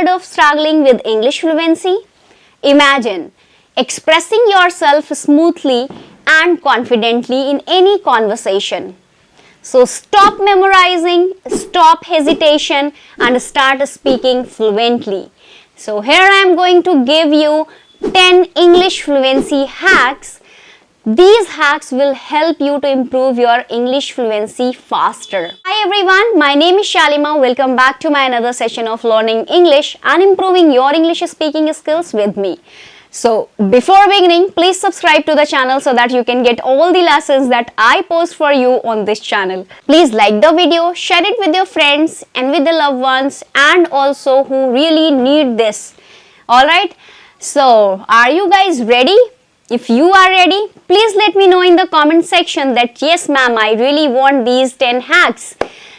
Of struggling with English fluency? Imagine expressing yourself smoothly and confidently in any conversation. So stop memorizing, stop hesitation and start speaking fluently. So here I am going to give you 10 English fluency hacks. These hacks will help you to improve your English fluency faster. Hi everyone, my name is Shalima. Welcome back to my another session of learning English and improving your English speaking skills with me. So before beginning, please subscribe to the channel so that you can get all the lessons that I post for you on this channel. Please like the video, share it with your friends and with the loved ones and also who really need this. Alright, so are you guys ready? If you are ready, please let me know in the comment section that yes ma'am, I really want these 10 hacks.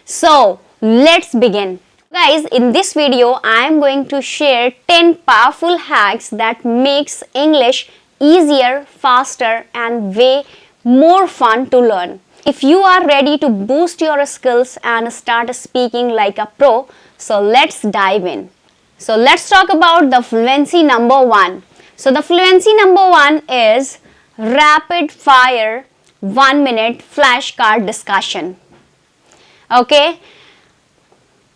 So let's begin. Guys, in this video, I am going to share 10 powerful hacks that makes English easier, faster and way more fun to learn. If you are ready to boost your skills and start speaking like a pro, so let's dive in. So let's talk about the fluency number 1. So the fluency number 1 is rapid fire 1 minute flashcard discussion. Okay,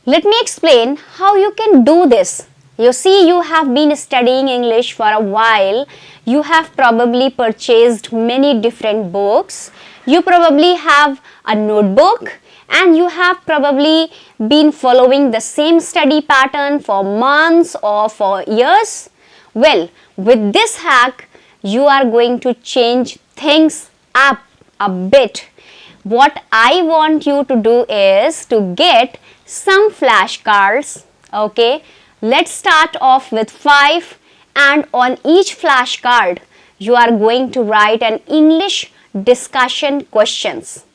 let me explain how you can do this. You see, you have been studying English for a while. You have probably purchased many different books. You probably have a notebook and you have probably been following the same study pattern for months or for years. Well, with this hack, you are going to change things up a bit. What I want you to do is to get some flashcards. Okay, let's start off with 5 and on each flashcard, you are going to write an English discussion questions.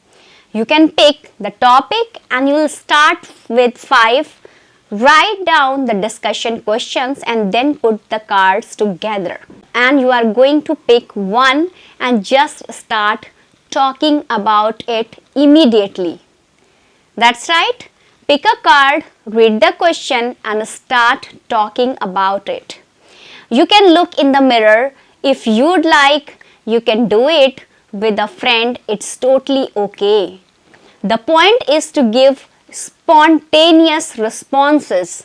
You can pick the topic and you will start with 5. Write down the discussion questions and then put the cards together. And you are going to pick one and just start talking about it immediately. That's right. Pick a card, read the question and start talking about it. You can look in the mirror. If you'd like, you can do it with a friend. It's totally okay. The point is to give spontaneous responses.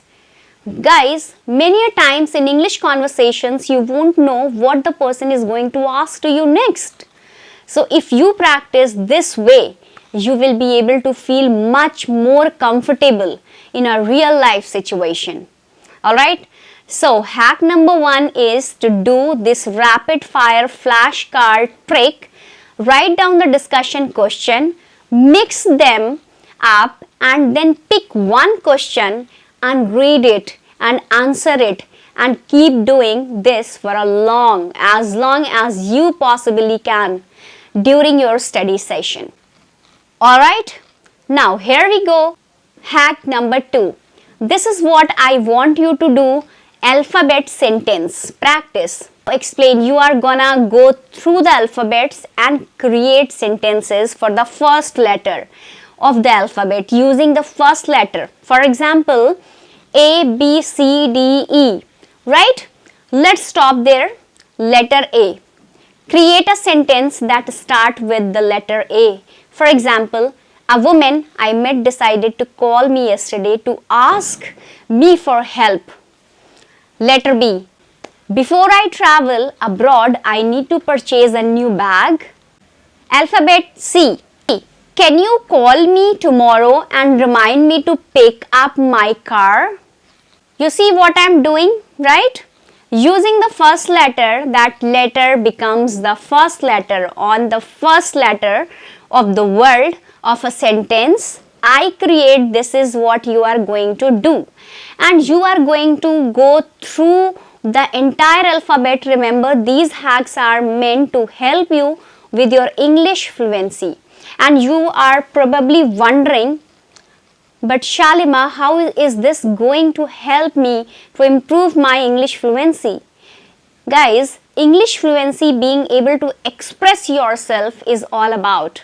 Guys, many a times in English conversations, you won't know what the person is going to ask to you next. So if you practice this way, you will be able to feel much more comfortable in a real life situation. Alright, so hack number 1 is to do this rapid fire flashcard trick. Write down the discussion question, mix them up and then pick one question and read it and answer it and keep doing this for as long as you possibly can during your study session. Alright, now here we go. Hack number 2. This is what I want you to do. Alphabet sentence practice. Explain, you are gonna go through the alphabets and create sentences for the first letter of the alphabet using the first letter. For example, A, B, C, D, E. Right? Let's stop there. Letter A. Create a sentence that starts with the letter A. For example, a woman I met decided to call me yesterday to ask me for help. Letter B. Before I travel abroad, I need to purchase a new bag. Alphabet C. Can you call me tomorrow and remind me to pick up my car? You see what I am doing, right? Using the first letter, that letter becomes the first letter on the first letter of the word of a sentence I create. This is what you are going to do. And you are going to go through the entire alphabet. Remember, these hacks are meant to help you with your English fluency. And you are probably wondering, but Shalima, how is this going to help me to improve my English fluency? Guys, English fluency, being able to express yourself, is all about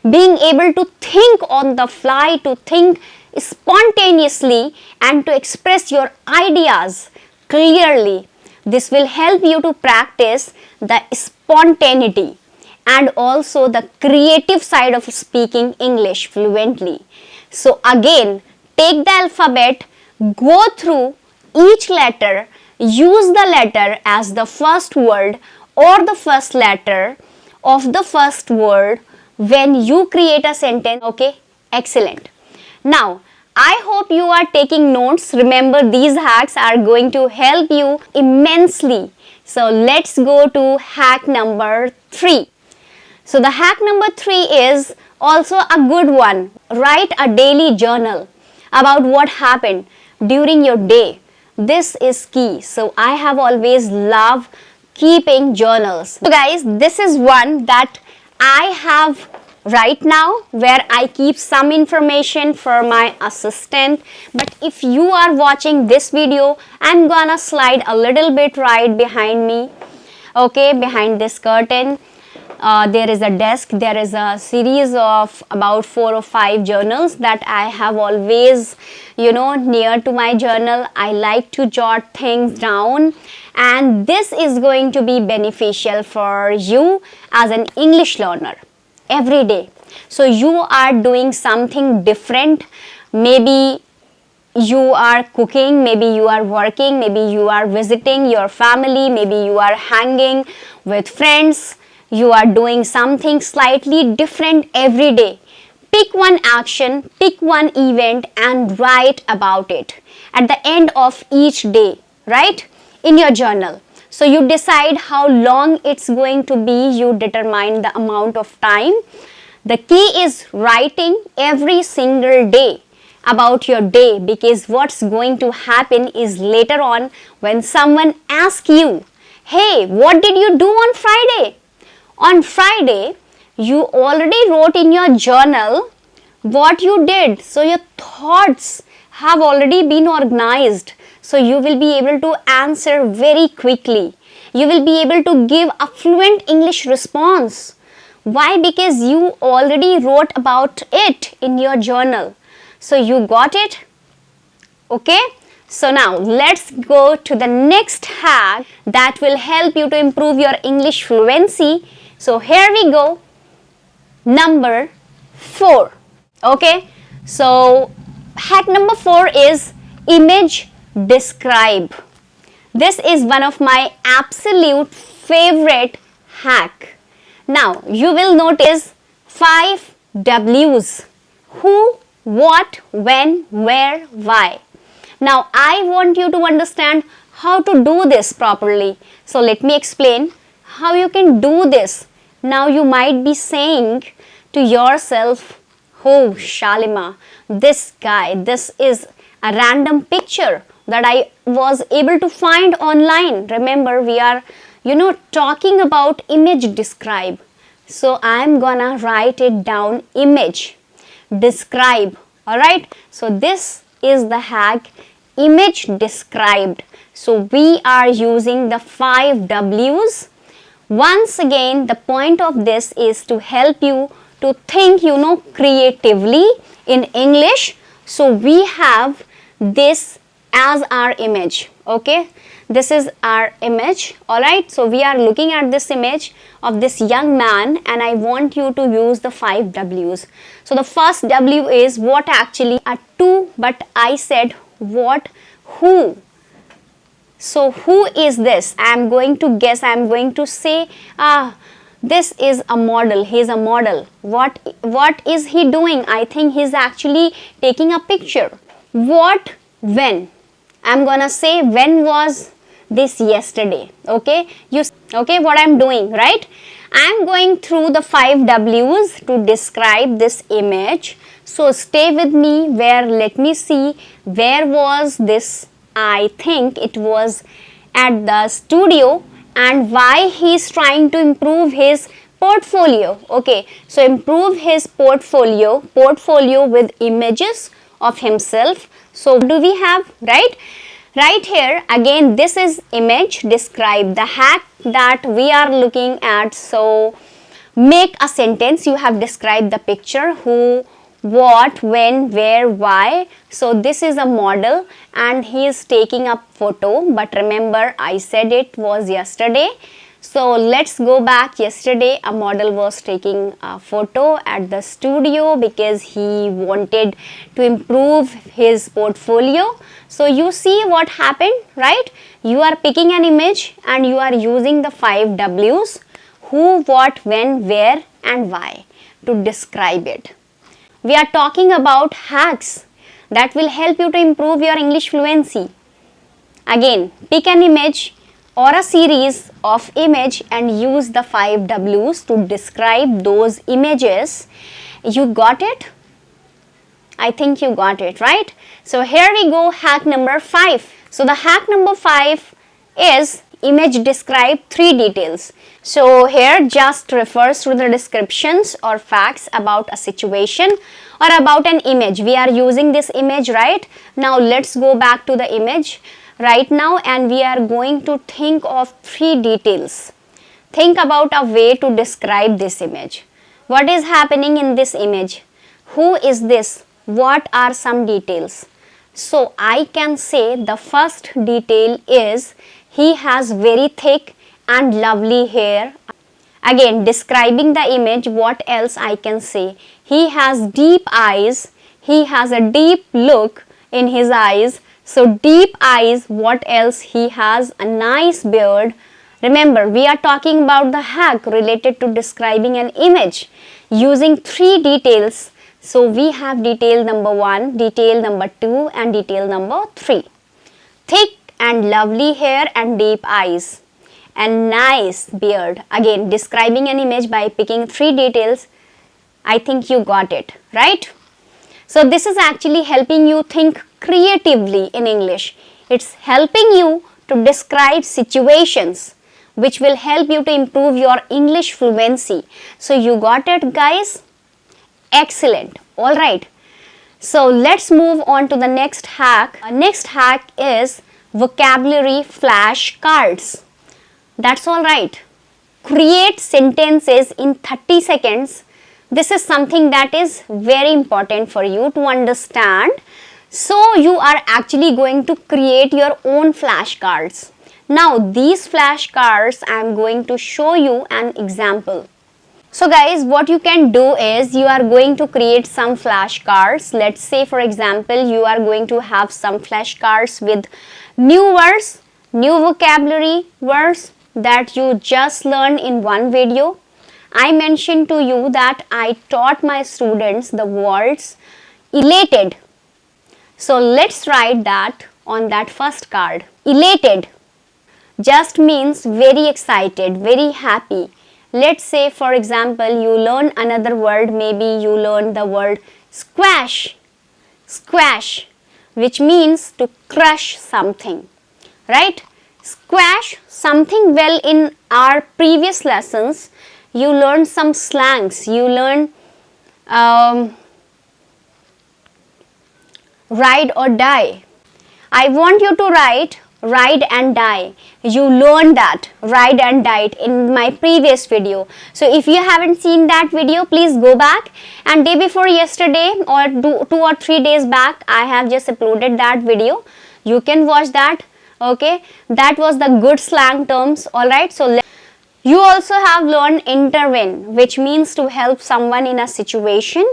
being able to think on the fly, to think spontaneously and to express your ideas clearly. This will help you to practice the spontaneity and also the creative side of speaking English fluently. So again, take the alphabet, go through each letter, use the letter as the first word or the first letter of the first word when you create a sentence. Okay, excellent. Now, I hope you are taking notes. Remember, these hacks are going to help you immensely. So let's go to hack number 3. So the hack number 3 is also a good one. Write a daily journal about what happened during your day. This is key. So I have always loved keeping journals. So guys, this is one that I have right now where I keep some information for my assistant. But if you are watching this video, I'm gonna slide a little bit right behind me. Okay, behind this curtain. There is a desk, there is a series of about 4 or 5 journals that I have always, near to my journal. I like to jot things down, and this is going to be beneficial for you as an English learner every day. So you are doing something different. Maybe you are cooking, maybe you are working, maybe you are visiting your family, maybe you are hanging with friends. You are doing something slightly different every day. Pick one action, pick one event and write about it at the end of each day, right? In your journal. So you decide how long it's going to be, you determine the amount of time. The key is writing every single day about your day, because what's going to happen is later on when someone asks you, hey, what did you do on Friday? On Friday, you already wrote in your journal what you did. So your thoughts have already been organized. So you will be able to answer very quickly. You will be able to give a fluent English response. Why? Because you already wrote about it in your journal. So you got it? Okay? So now let's go to the next hack that will help you to improve your English fluency. So here we go. Number 4. Okay. So hack number 4 is image describe. This is one of my absolute favorite hack. Now you will notice 5 W's. Who, what, when, where, why. Now I want you to understand how to do this properly. So let me explain how you can do this. Now you might be saying to yourself, oh Shalima, this guy, this is a random picture that I was able to find online. Remember, we are, talking about image describe. So I'm gonna write it down, image describe. Alright, so this is the hack, image described. So we are using the 5 W's. Once again, the point of this is to help you to think, creatively in English. So we have this as our image. Okay, this is our image. Alright, so we are looking at this image of this young man, and I want you to use the 5 W's. So the first W is what, actually a 2, but I said what, who. So who is this? I am going to guess. I am going to say, this is a model. He is a model. What is he doing? I think he is actually taking a picture. What, when? I am gonna say, when was this? Yesterday. Okay. Okay, what I am doing, right? I am going through the 5 W's to describe this image. So stay with me. Let me see, where was this? I think it was at the studio, and why he's trying to improve his portfolio. Okay, so improve his portfolio with images of himself. So do we have, right here again, this is image describe, the hack that we are looking at. So make a sentence. You have described the picture, who, what, when, where, why. So this is a model and he is taking a photo, but remember I said it was yesterday. So let's go back. Yesterday a model was taking a photo at the studio because he wanted to improve his portfolio. So you see what happened, right? You are picking an image and you are using the 5 W's: who, what, when, where and why to describe it. We are talking about hacks that will help you to improve your English fluency. Again, pick an image or a series of image and use the 5 W's to describe those images. You got it? I think you got it, right? So here we go, hack number 5. So the hack number 5 is image describe 3 details. So here just refers to the descriptions or facts about a situation or about an image. We are using this image, right? Now let's go back to the image right now and we are going to think of 3 details. Think about a way to describe this image. What is happening in this image? Who is this? What are some details? So I can say the first detail is he has very thick and lovely hair. Again, describing the image, what else I can say? He has deep eyes. He has a deep look in his eyes. So deep eyes, what else? He has a nice beard. Remember, we are talking about the hack related to describing an image using 3 details. So we have detail number 1, detail number 2 and detail number 3. Thick and lovely hair and deep eyes and nice beard. Again, describing an image by picking 3 details. I think you got it, right? So this is actually helping you think creatively in English. It's helping you to describe situations which will help you to improve your English fluency. So you got it, guys? Excellent. All right. So let's move on to the next hack. Next hack is vocabulary flashcards. That's all right. Create sentences in 30 seconds. This is something that is very important for you to understand. So you are actually going to create your own flashcards. Now these flashcards I am going to show you an example. So guys, what you can do is you are going to create some flashcards. Let's say for example, you are going to have some flashcards with new words, new vocabulary words that you just learned in one video. I mentioned to you that I taught my students the words elated. So let's write that on that first card. Elated just means very excited, very happy. Let's say for example, you learn another word, maybe you learn the word squash. Squash, which means to crush something, right? Squash something. Well, in our previous lessons, you learned some slangs. You learned ride or die. I want you to write ride and die. You learned that ride and die in my previous video. So if you haven't seen that video, please go back, and day before yesterday or 2 or 3 days back I have just uploaded that video. You can watch that. Okay, that was the good slang terms. All right, so you also have learned intervene, which means to help someone in a situation.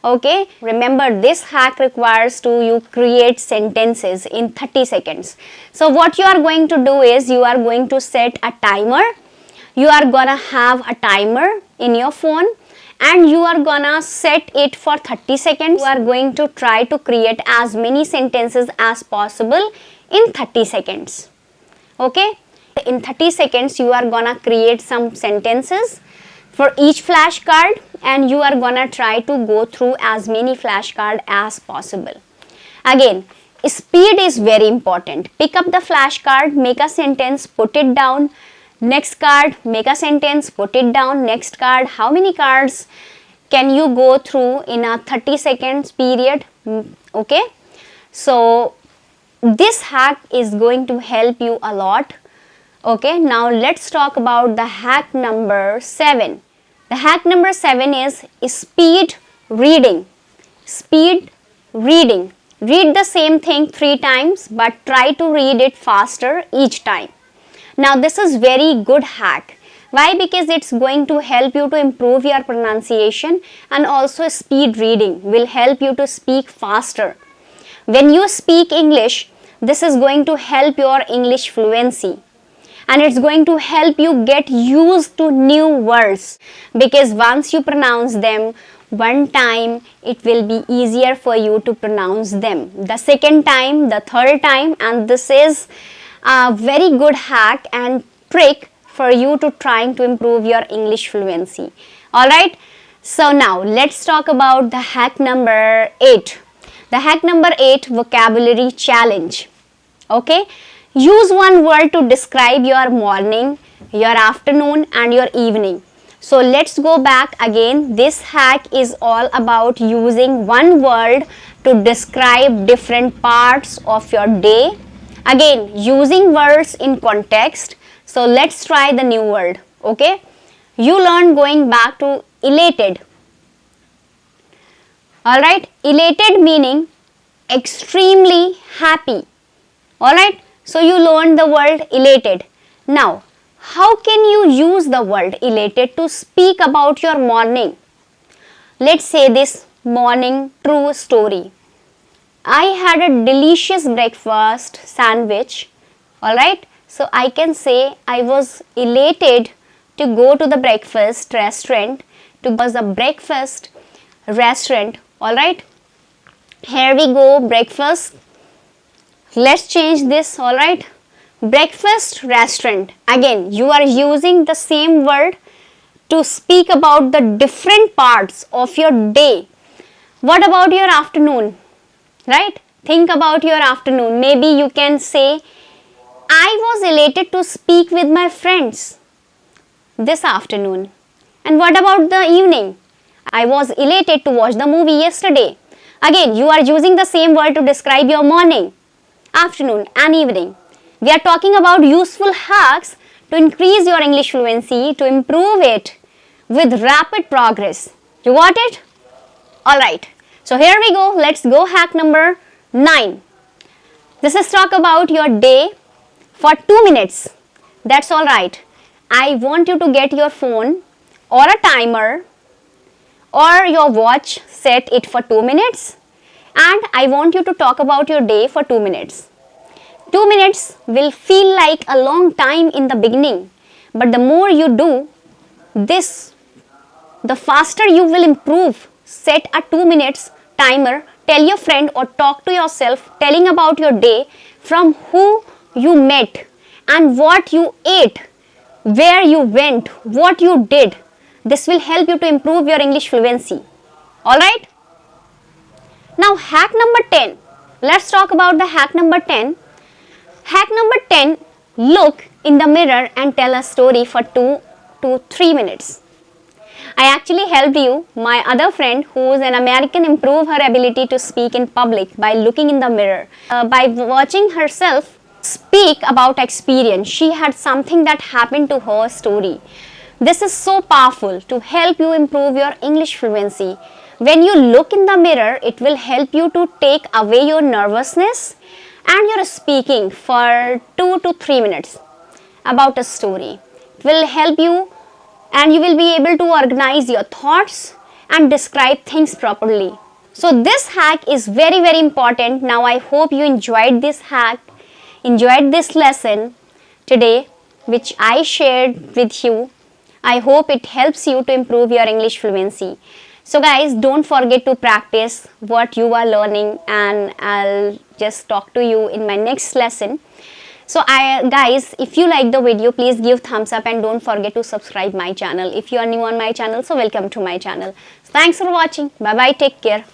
Okay, remember this hack requires you create sentences in 30 seconds. So what you are going to do is you are going to set a timer. You are gonna have a timer in your phone and you are gonna set it for 30 seconds. You are going to try to create as many sentences as possible in 30 seconds. Okay, in 30 seconds you are gonna create some sentences for each flashcard and you are gonna try to go through as many flashcards as possible. Again, speed is very important. Pick up the flashcard, make a sentence, put it down. Next card, make a sentence, put it down. Next card. How many cards can you go through in a 30 seconds period? Okay, so this hack is going to help you a lot. Okay, now let's talk about the hack number 7. The hack number 7 is speed reading. speed reading. Read the same thing 3 times, but try to read it faster each time. Now this is very good hack. Why? Because it's going to help you to improve your pronunciation, and also speed reading will help you to speak faster. When you speak English, this is going to help your English fluency, and it's going to help you get used to new words, because once you pronounce them one time, it will be easier for you to pronounce them the second time, the third time, and this is a very good hack and trick for you to trying to improve your English fluency. Alright, so now let's talk about the hack number 8. The hack number 8, vocabulary challenge. Okay, use one word to describe your morning, your afternoon, and your evening. So let's go back again. This hack is all about using one word to describe different parts of your day. Again, using words in context. So let's try the new word. Okay, you learned going back to elated. Alright, elated meaning extremely happy. Alright, so you learned the word elated. Now, how can you use the word elated to speak about your morning? Let's say this morning true story. I had a delicious breakfast sandwich. Alright, so I can say I was elated to go to the breakfast restaurant, alright. Here we go, breakfast. Let's change this, alright. Breakfast restaurant. Again, you are using the same word to speak about the different parts of your day. What about your afternoon? Right? Think about your afternoon. Maybe you can say, I was elated to speak with my friends this afternoon. And what about the evening? I was elated to watch the movie yesterday. Again, you are using the same word to describe your morning, afternoon, and evening. We are talking about useful hacks to increase your English fluency, to improve it with rapid progress. You got it? Alright. So here we go. Let's go hack number 9. This is talk about your day for 2 minutes. That's alright. I want you to get your phone or a timer or your watch, set it for 2 minutes, and I want you to talk about your day for 2 minutes. 2 minutes will feel like a long time in the beginning, but the more you do this, the faster you will improve. Set a 2 minutes timer, tell your friend or talk to yourself telling about your day, from who you met and what you ate, where you went, what you did. This will help you to improve your English fluency. Alright? Now hack number 10. Let's talk about the hack number 10. Hack number 10, look in the mirror and tell a story for 2 to 3 minutes. I actually helped you, my other friend who is an American, improve her ability to speak in public by looking in the mirror. By watching herself speak about experience, she had something that happened to her story. This is so powerful to help you improve your English fluency. When you look in the mirror, it will help you to take away your nervousness and your speaking for 2 to 3 minutes about a story. It will help you and you will be able to organize your thoughts and describe things properly. So this hack is very, very important. Now I hope you enjoyed this hack, enjoyed this lesson today which I shared with you. I hope it helps you to improve your English fluency. So guys, don't forget to practice what you are learning, and I'll just talk to you in my next lesson. So guys, if you like the video, please give thumbs up and don't forget to subscribe my channel. If you are new on my channel, so welcome to my channel. Thanks for watching. Bye bye. Take care.